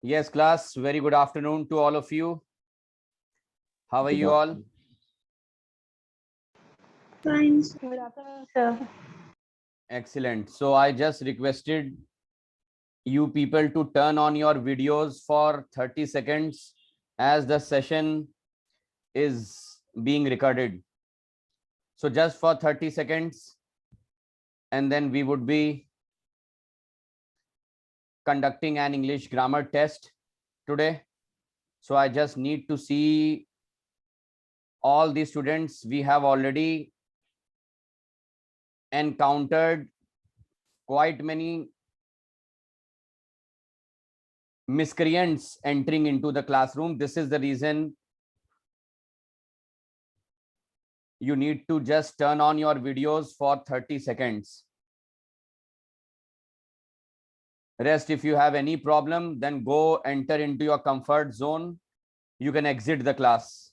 Yes, class. Very good afternoon to all of you. How are you all? Fine. Good afternoon, sir. Excellent. So I just requested you people to turn on your videos for 30 seconds as the session is being recorded. So just for 30 seconds, and then we would be conducting an English grammar test today. So I just need to see all the students. We have already encountered quite many miscreants entering into the classroom. This is the reason you need to just turn on your videos for 30 seconds. Rest, if you have any problem, then go enter into your comfort zone. You can exit the class.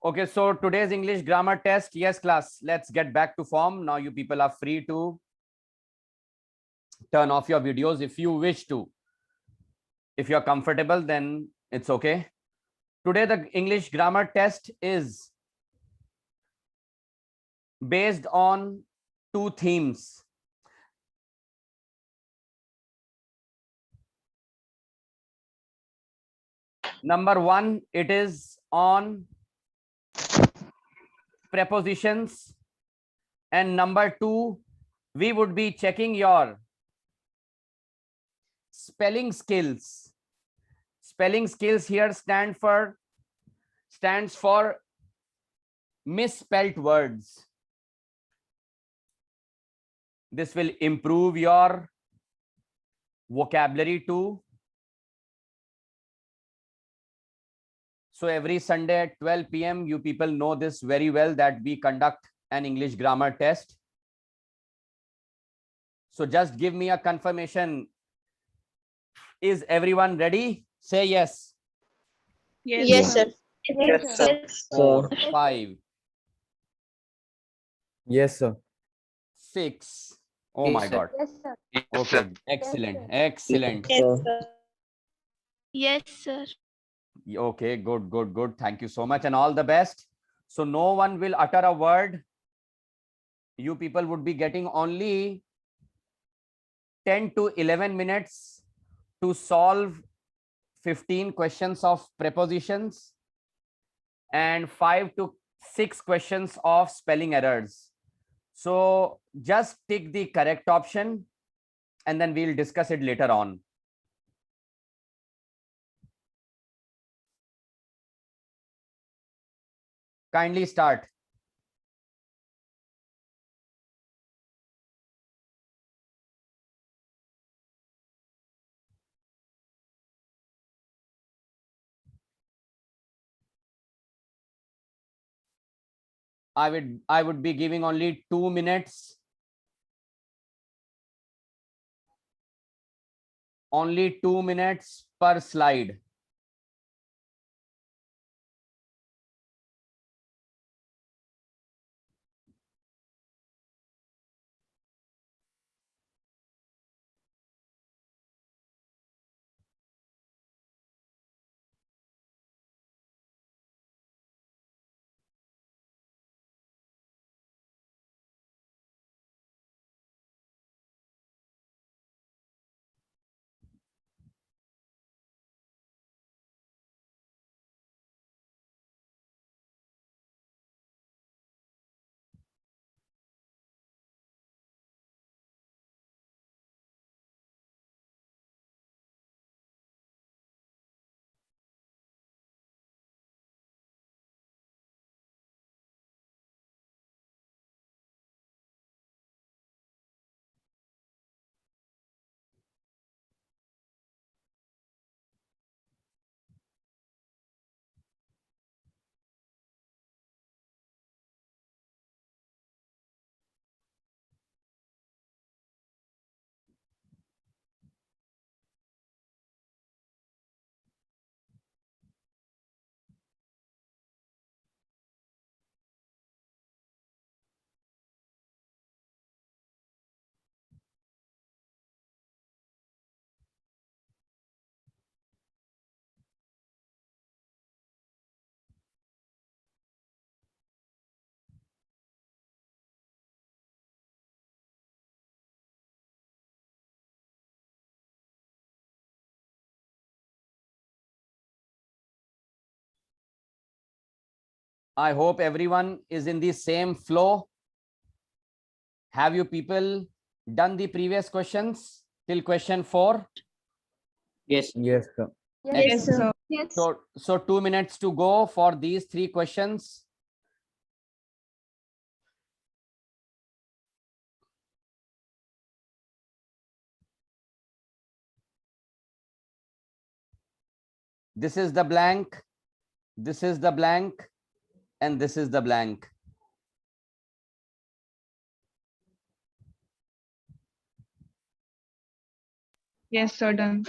Okay, so today's English grammar test. Yes, class, let's get back to form. Now you people are free to turn off your videos if you wish to. If you're comfortable, then it's okay. Today, the English grammar test is based on two themes. Number one, it is on prepositions, and number two, we would be checking your spelling skills. Spelling skills here stands for misspelt words. This will improve your vocabulary too. So every Sunday at 12 p.m. you people know this very well that we conduct an English grammar test. So just give me a confirmation. Is everyone ready? Say yes. Yes, sir. Yes, sir. 4, 5, Yes, sir. 6. Oh my God. Yes, sir. Okay, excellent, excellent. Yes, sir. Yes, sir. Okay, good, good, good. Thank you so much and all the best. So no one will utter a word. You people would be getting only 10 to 11 minutes to solve 15 questions of prepositions and 5 to 6 questions of spelling errors. So just tick the correct option and then we'll discuss it later on. Kindly start. I would be giving only 2 minutes. Only 2 minutes per slide. I hope everyone is in the same flow. Have you people done the previous questions till question 4? Yes. Yes, sir. Yes, sir. Yes. So 2 minutes to go for these 3 questions. This is the blank, this is the blank, and this is the blank. Yes, sir. Done.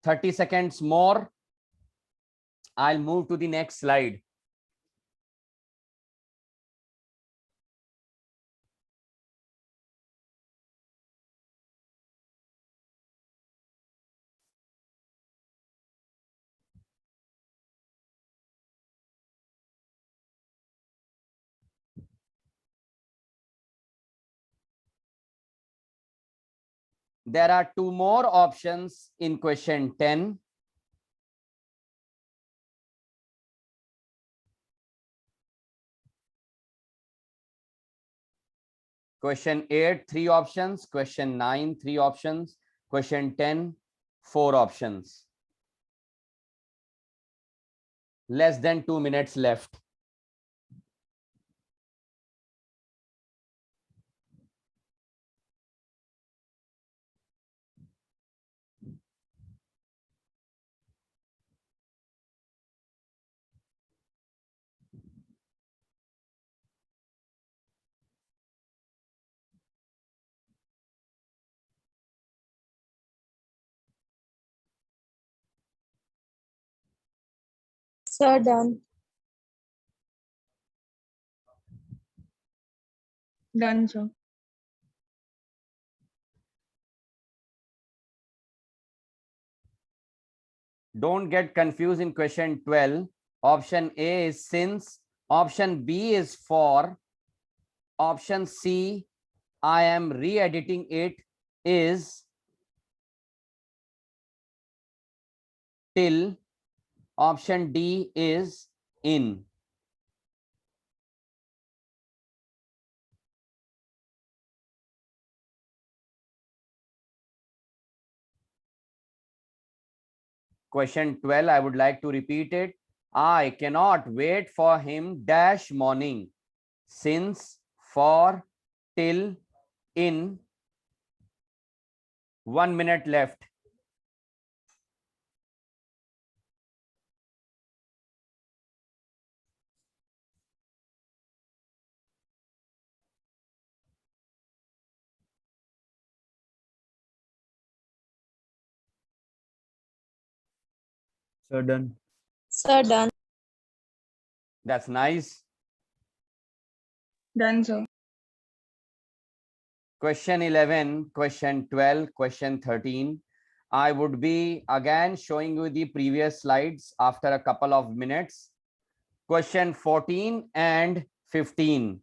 30 seconds more. I'll move to the next slide. There are 2 more options in question 10. Question 8, 3 options. Question 9, 3 options. Question 10, 4 options. Less than 2 minutes left. Sir, done. Done, sir. Don't get confused in question 12. Option A is since, option B is for, option C, I am re-editing it, is, till, option D is in. Question 12, I would like to repeat it. I cannot wait for him dash morning. Since, for, till, in. 1 minute left. Sir, done. Sir, done. That's nice. Done, sir. Question 11, question 12, question 13. I would be again showing you the previous slides after a couple of minutes. Question 14 and 15.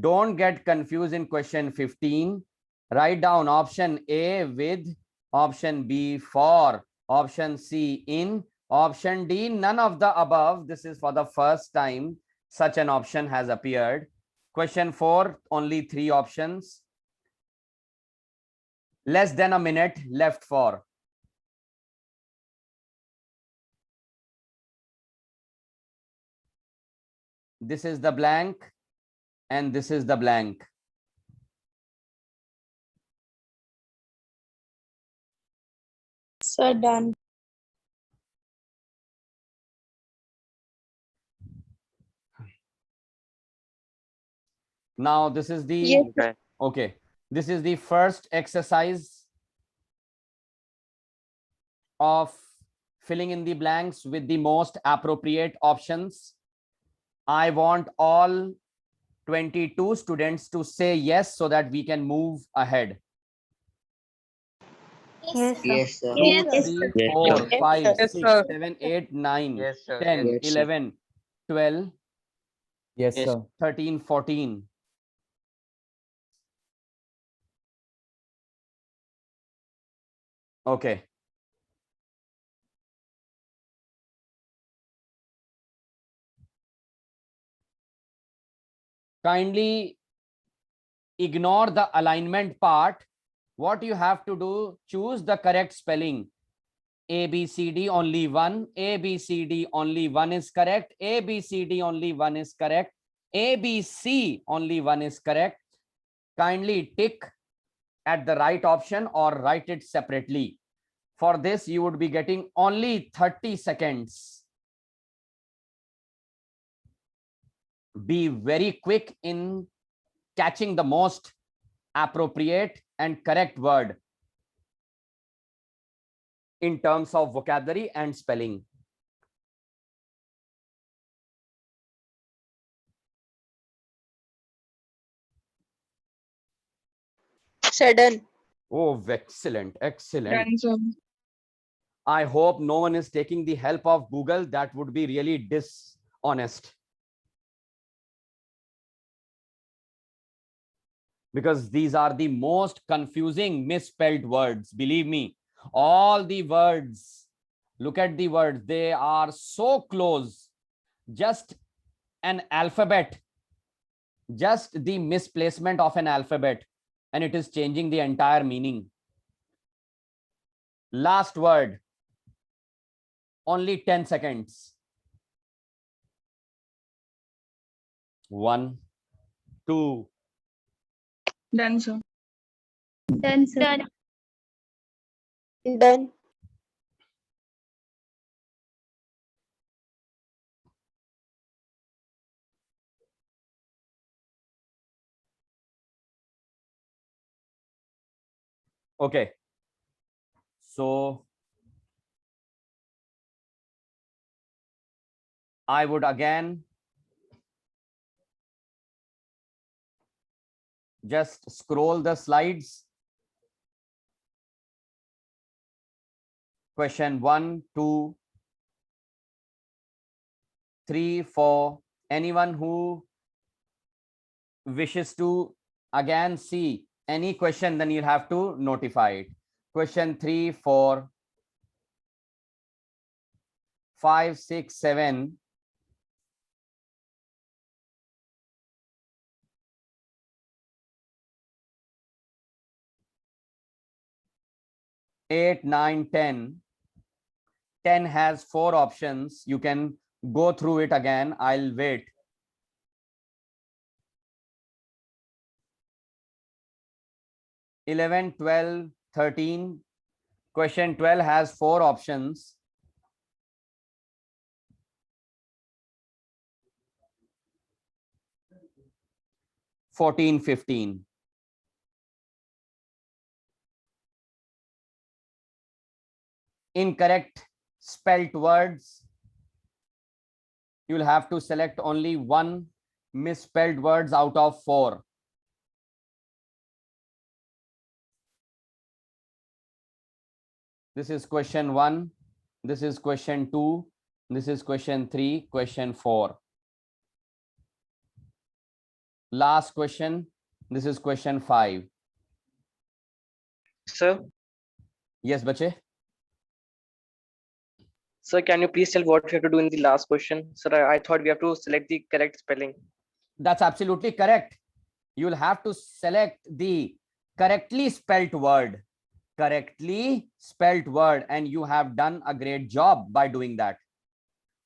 Don't get confused in question 15. Write down option A with, option B for, option C in, option D none of the above. This is for the first time such an option has appeared. Question 4, only 3 options. Less than a minute left for. This is the blank and this is the blank. Sir, done. Now this is the, Yes. okay, this is the first exercise of filling in the blanks with the most appropriate options. I want all 22 students to say yes so that we can move ahead. Yes, sir. Yes, sir. 2, Yes. 3, Yes, 4, sir. 5, Yes, 6, sir. 7, 8, 9, Yes, sir. 10, Yes, sir. 11, 12, Yes, Yes. sir. 13, 14. Okay. kindly ignore the alignment part. What you have to do, choose the correct spelling. A, B, C, D, only one. A, B, C, D, only one is correct. A, B, C, D, only one is correct. A, B, C, only one is correct. Kindly tick at the right option or write it separately. For this, you would be getting only 30 seconds. Be very quick in catching the most appropriate and correct word in terms of vocabulary and spelling. Sir, done. Oh, excellent, excellent. Done, sir. I hope no one is taking the help of Google. That would be really dishonest. Because these are the most confusing misspelled words. Believe me, all the words, look at the words, they are so close. Just an alphabet, just the misplacement of an alphabet, and it is changing the entire meaning. Last word, only 10 seconds. 1, 2. Done, sir. Done, sir. Done. Done. Okay. So I would again just scroll the slides. Question 1, 2, 3, 4. Anyone who wishes to again see any question, then you'll have to notify it. Question 3, 4, 5, 6, 7. 8, 9, 10. 10 has 4 options. You can go through it again. I'll wait. 11, 12, 13. Question 12 has 4 options. 14, 15. Incorrect spelt words. You'll have to select only one misspelled words out of 4. This is question 1. This is question 2. This is question 3, question 4. Last question. This is question 5. Sir, Yes, bache. sir, can you please tell what we have to do in the last question? Sir, I thought we have to select the correct spelling. That's absolutely correct. You'll have to select the correctly spelt word. Correctly spelt word, and you have done a great job by doing that.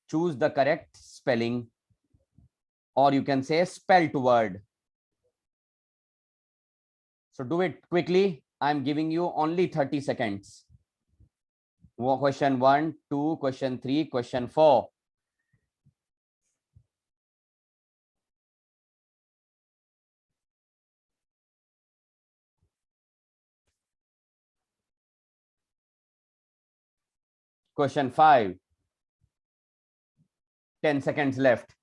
Choose the correct spelling, or you can say spelt word. So do it quickly. I'm giving you only 30 seconds. Question 1, 2, question 3, question 4. Question 5. 10 seconds left.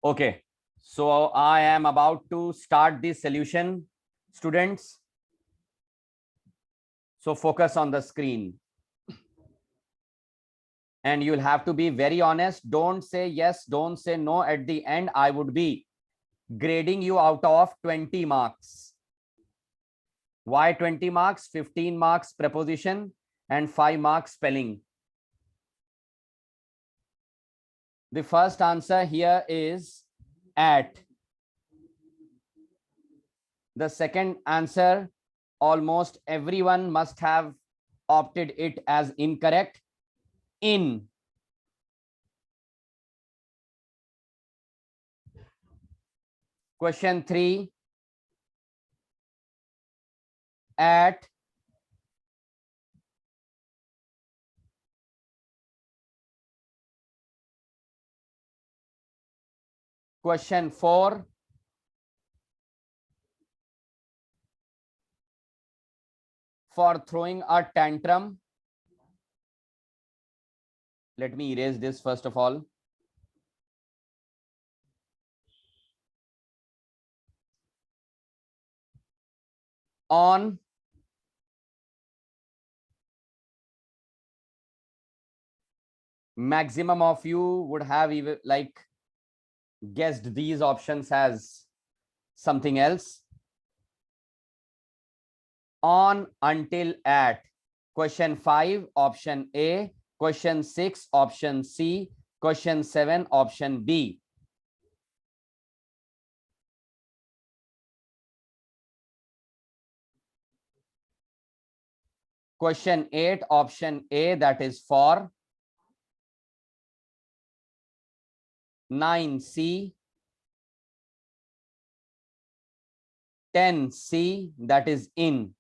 Okay, so I am about to start the solution, students. So focus on the screen. And you'll have to be very honest. Don't say yes, don't say no. At the end, I would be grading you out of 20 marks. Why 20 marks? 15 marks preposition, and 5 marks spelling. The first answer here is at. The second answer, almost everyone must have opted it as incorrect. In. Question 3. At. Question 4. For throwing a tantrum. Let me erase this first of all. On. Maximum of you would have even like guessed these options as something else. On, until, at. Question 5, option A. Question 6, option C. Question 7, option B. Question 8, option A, that is for. 9C. 10C, that is in.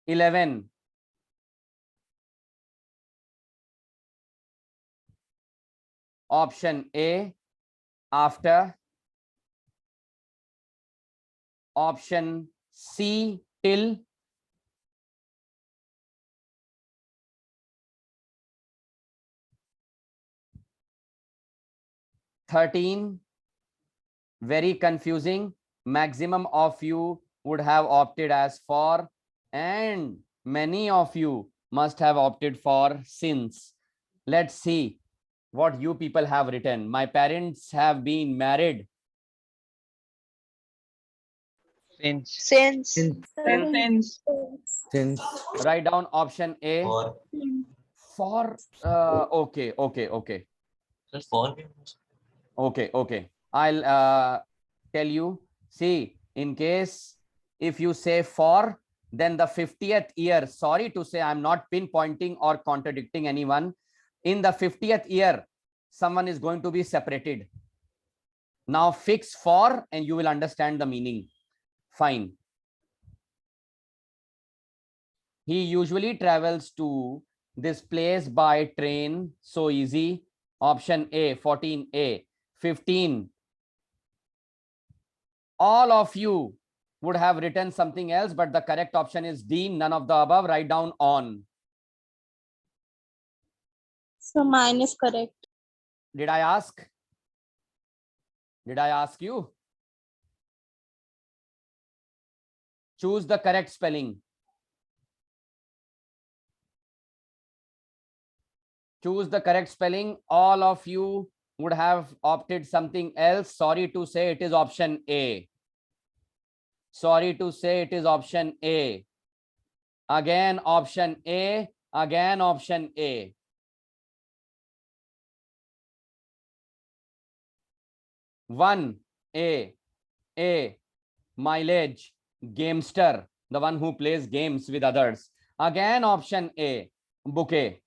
11. Option A, after. Option C, till. 13. Very confusing. Maximum of you would have opted as for, and many of you must have opted for since. Let's see what you people have written. My parents have been married. Since. Since. Since. Since. Write down option A. For. For. Okay. Just for. Okay. I'll tell you. See, in case if you say for, then the 50th year, sorry to say, I'm not pinpointing or contradicting anyone. In the 50th year, someone is going to be separated. Now fix for and you will understand the meaning. Fine. He usually travels to this place by train. So easy. Option A, 14A. 15. All of you would have written something else, but the correct option is D, none of the above. Write down on. So mine is correct. Did I ask? Did I ask you? Choose the correct spelling. Choose the correct spelling. All of you would have opted something else. Sorry to say it is option A. Sorry to say it is option A. Again option A. Again option A. One A. Mileage. Gamester. The one who plays games with others. Again option A. Bouquet.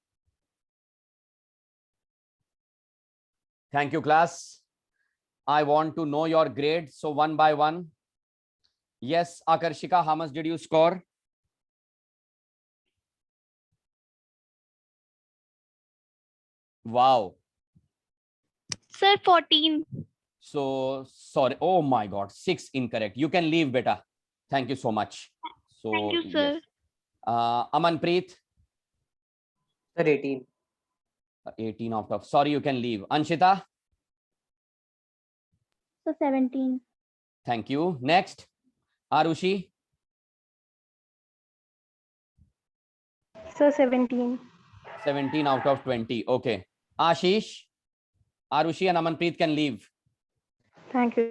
Thank you, class. I want to know your grade. So one by one. Yes, Akarshika, how much did you score? Wow. Sir, 14. So sorry. Oh my God, 6 incorrect. You can leave, beta. Thank you so much. So Thank you, sir. yes. Amanpreet, Sir, 18. 18 out of. Sorry, you can leave. Anshita, So 17. thank you. Next, Arushi, So 17. 17 out of 20. Okay. Ashish, Arushi and Amanpreet can leave. Thank you.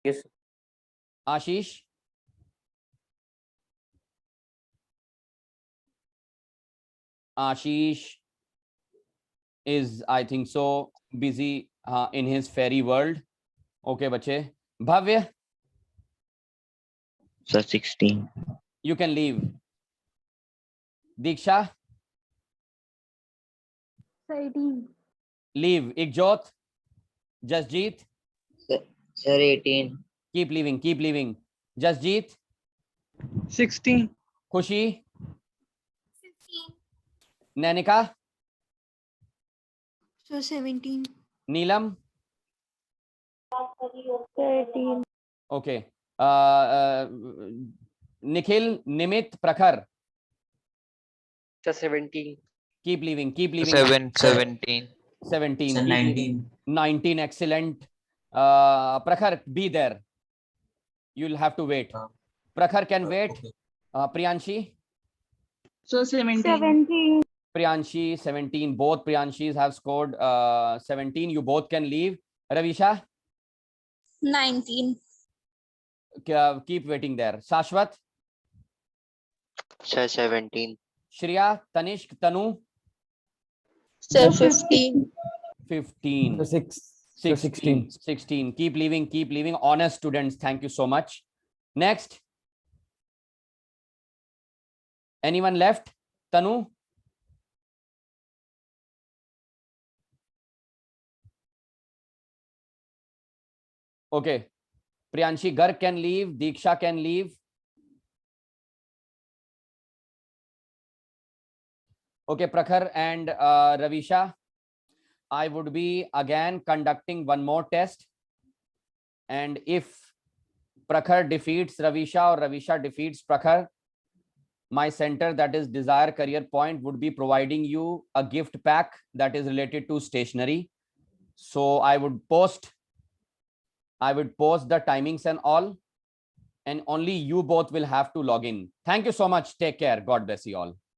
Yes. Ashish, Ashish is, I think so, busy in his fairy world. Okay, bache. Bhavya, Sir, 16. you can leave. Diksha, 18. leave. Ikjot, Jasjeet, Sir, 18. keep leaving, keep leaving. Jasjeet, 16. Khushi, Nanika, So 17. Neelam. 13. Okay. Nikhil, Nimit, Prakhar, Sir, 17. keep leaving, keep leaving. 17. 17. Sir, keep leaving. 19. 19, excellent. Prakhar, be there. You'll have to wait. Prakhar can wait. Okay. Priyanshi, So 17. 17. Priyanshi, 17. Both Priyanshis have scored 17. You both can leave. Ravisha, 19. keep waiting there. Shashwat, Sir, 17. Shreya, Tanishq, Tanu, So 15. 15. 16. 16. Keep leaving, keep leaving. Honest students, thank you so much. Next. Anyone left? Tanu? Okay. Priyanshi Garg can leave. Diksha can leave. Okay, Prakhar and Ravisha, I would be again conducting one more test. And if Prakhar defeats Ravisha or Ravisha defeats Prakhar, my center, that is Desire Career Point, would be providing you a gift pack that is related to stationery. So I would post the timings and all, and only you both will have to log in. Thank you so much. Take care. God bless you all.